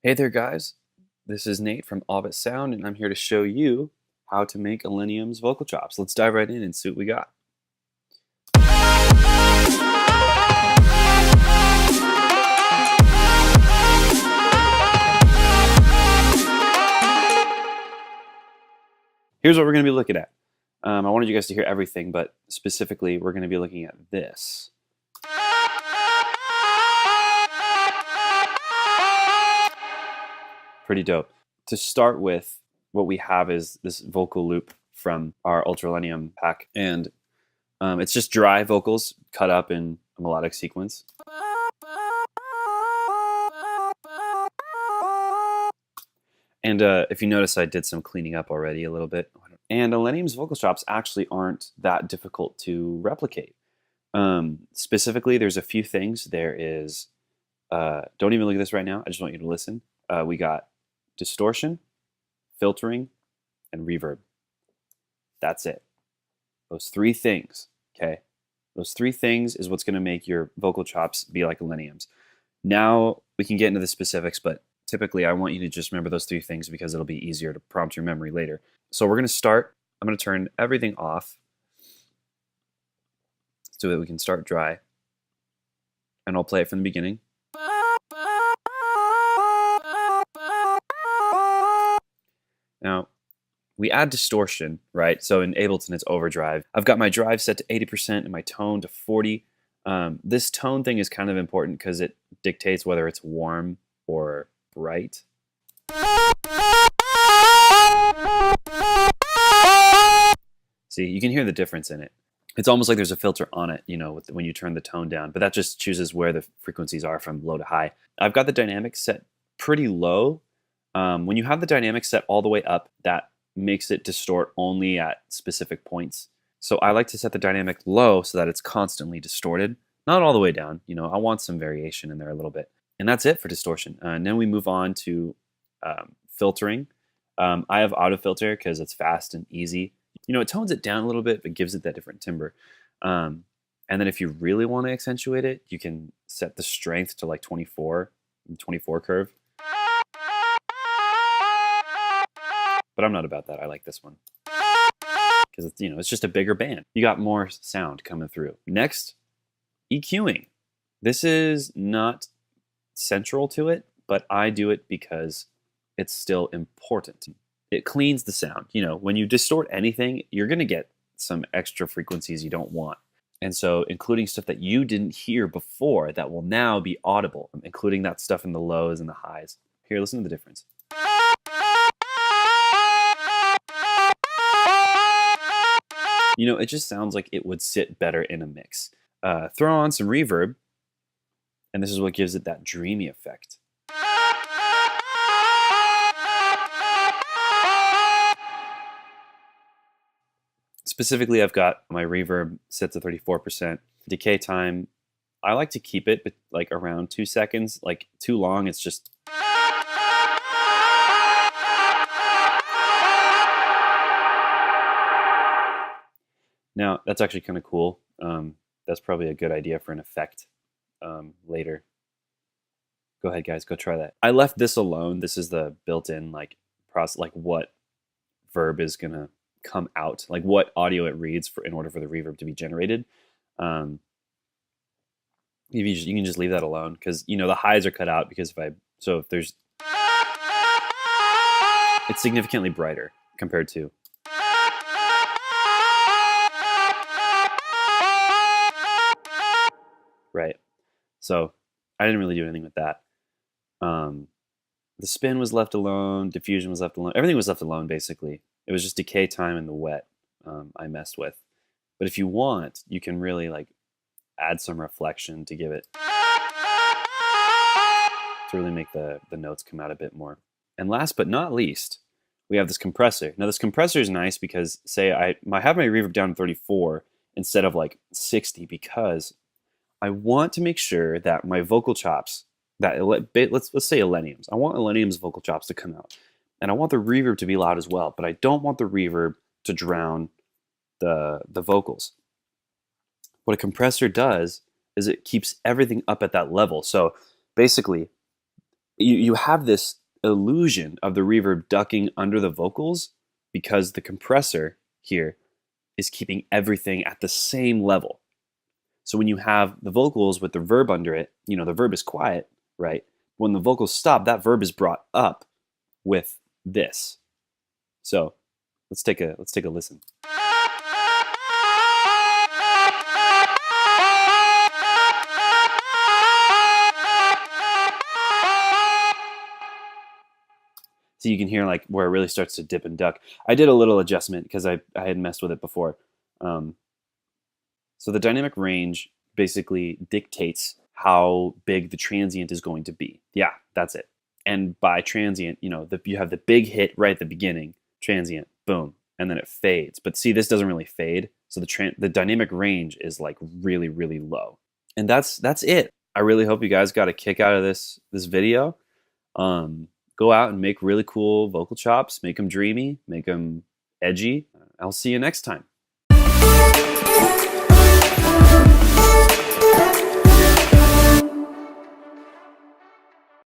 Hey there guys, this is Nate from Aubit Sound and I'm here to show you how to make Illenium's vocal chops. Let's dive right in and see what we got. Here's what we're going to be looking at. I wanted you guys to hear everything, but specifically we're going to be looking at this. Pretty dope. To start with, what we have is this vocal loop from our Illenium pack, and it's just dry vocals cut up in a melodic sequence. And if you notice, I did some cleaning up already a little bit. And Illenium's vocal chops actually aren't that difficult to replicate. Specifically, there's a few things. There is, don't even look at this right now. I just want you to listen. We got distortion, filtering, and reverb. That's it. Those three things, okay? Those three things is what's going to make your vocal chops be like Illenium's. Now we can get into the specifics, but typically I want you to just remember those three things because it'll be easier to prompt your memory later. So we're going to start. I'm going to turn everything off so that we can start dry. And I'll play it from the beginning. Now, we add distortion, right? So in Ableton, it's overdrive. I've got my drive set to 80% and my tone to 40. This tone thing is kind of important because it dictates whether it's warm or bright. See, you can hear the difference in it. It's almost like there's a filter on it, you know, when you turn the tone down, but that just chooses where the frequencies are from low to high. I've got the dynamic set pretty low. When you have the dynamic set all the way up, that makes it distort only at specific points. So I like to set the dynamic low so that it's constantly distorted, not all the way down. You know, I want some variation in there a little bit. And that's it for distortion. And then we move on to filtering. I have auto filter because it's fast and easy. You know, it tones it down a little bit, but gives it that different timbre. And then if you really want to accentuate it, you can set the strength to like 24 curve. But I'm not about that. I like this one because it's, you know, it's just a bigger band. You got more sound coming through. Next, EQing. This is not central to it, but I do it because it's still important. It cleans the sound. You know, when you distort anything, you're going to get some extra frequencies you don't want. And so including stuff that you didn't hear before that will now be audible, including that stuff in the lows and the highs. Here, listen to the difference. You know, it just sounds like it would sit better in a mix. Throw on some reverb, and this is what gives it that dreamy effect. Specifically, I've got my reverb set to 34%. Decay time, I like to keep it like around 2 seconds. Like too long, it's just... Now, that's actually kind of cool. That's probably a good idea for an effect later. Go ahead, guys, go try that. I left this alone. This is the built-in like process, like what verb is gonna come out, like what audio it reads in order for the reverb to be generated. You can just leave that alone because, you know, the highs are cut out because if there's, it's significantly brighter compared to. Right. So I didn't really do anything with that. The spin was left alone. Diffusion was left alone. Everything was left alone, basically. It was just decay time and the wet I messed with. But if you want, you can really like add some reflection to give it, to really make the notes come out a bit more. And last but not least, we have this compressor. Now this compressor is nice because say I have my reverb down to 34 instead of like 60 because I want to make sure that my vocal chops, let's say Illenium's. I want Illenium's vocal chops to come out. And I want the reverb to be loud as well, but I don't want the reverb to drown the vocals. What a compressor does is it keeps everything up at that level. So basically, you have this illusion of the reverb ducking under the vocals because the compressor here is keeping everything at the same level. So when you have the vocals with the verb under it, you know, the verb is quiet, right? When the vocals stop, that verb is brought up with this. So let's take a listen. So you can hear like where it really starts to dip and duck. I did a little adjustment because I had messed with it before. So the dynamic range basically dictates how big the transient is going to be. Yeah, that's it. And by transient, you know, you have the big hit right at the beginning, transient, boom, and then it fades. But see, this doesn't really fade. So the dynamic range is like really, really low. And that's it. I really hope you guys got a kick out of this video. Go out and make really cool vocal chops, make them dreamy, make them edgy. I'll see you next time.